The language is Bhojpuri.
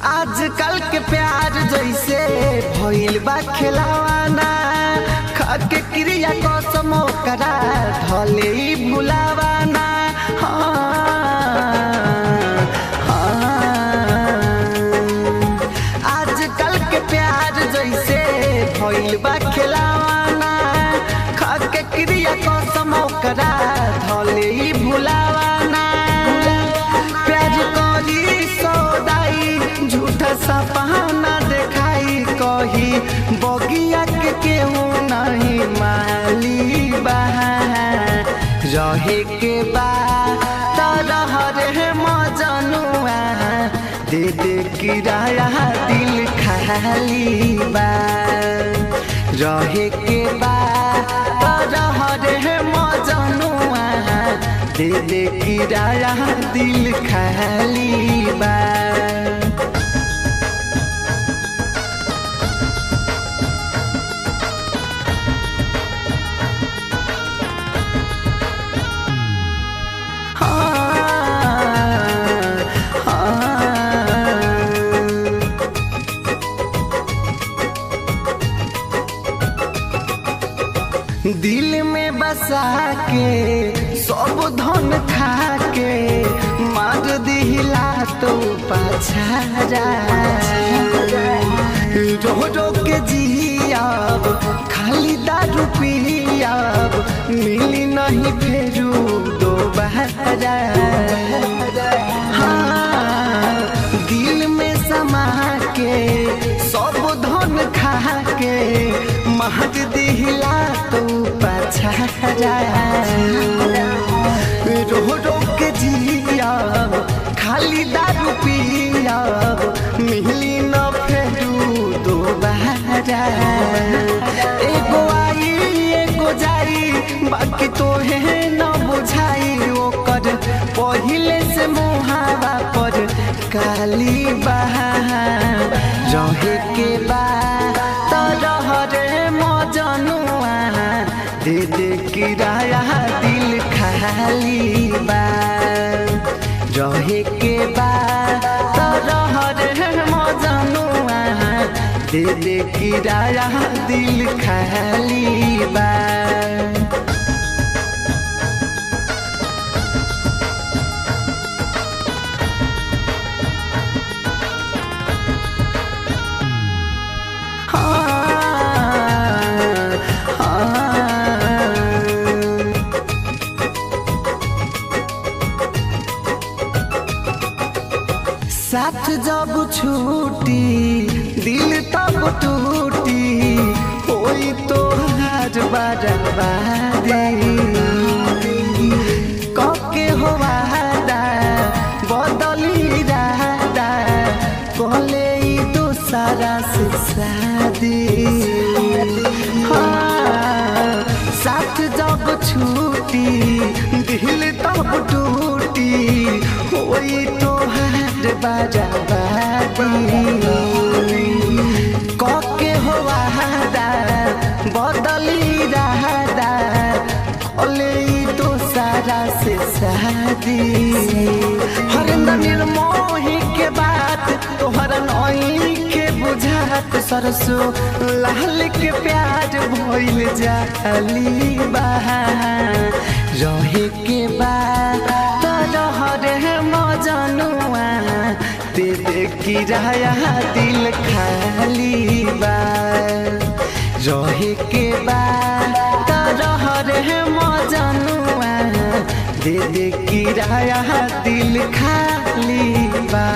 आजकल के प्यार जैसे भइल बा खिलावाना, खाके क्रिया कसम करा धले भुलावाना। आजकल के प्यार जैसे भइल बा खिलावाना, खाके क्रिया कसम करा धले भुलावाना। प्यार करी सौदाई झूठा सपना देखाई, कही बगिया के केहू नहीं माली बहा। रहे के बा तरह मजनुआ, दे दे किराया दिल खाली बा। रहे के बा तरह मजनुआ, दे दे किराया दिल खाली बा। दिल में बसा के सब धन खा के, मार दिला तो पछारा। रो रो के जियाब खाली दारू पियाब, मिली नहीं फेरू दोबारा। हाँ, दिल में समा के सब धन खा के, महक दिला तो पछारा। रो रो के जियाब खाली दारू पियाब, मिली न फेरू दोबारा। एगो आई एगो जाई, बाकी तोहे न बुझाई। ओकर पहिले से मुहावा पर काली बहा। रहे के बा तरह रे मजनुआ, दे दे किराया दिल खाली बा। रहे के बा तरह रे मजनुआ, दे दे किराया दिल खाली बा। साथ जब छूटी दिल तब टूटी, होई तो हार बर्बादी। कके हो वादा बदली रादा, कहले दूसरा से शादी। हाँ, साथ जब छूटी दिल तब टूटी, होई तो कके हो वादा बदली रहदा, कहले दूसरा से शादी। हरिंदर निर्मोही के बात तोहरा नई के बुझात, सरसों लाल के प्यार भइल जाली बहा। रहे के बा तरह रे मजनुआ, दे दे किराया दिल खाली बा। रहे के बा तरह रे मजनुआ, दे दे किराया दिल खाली बा।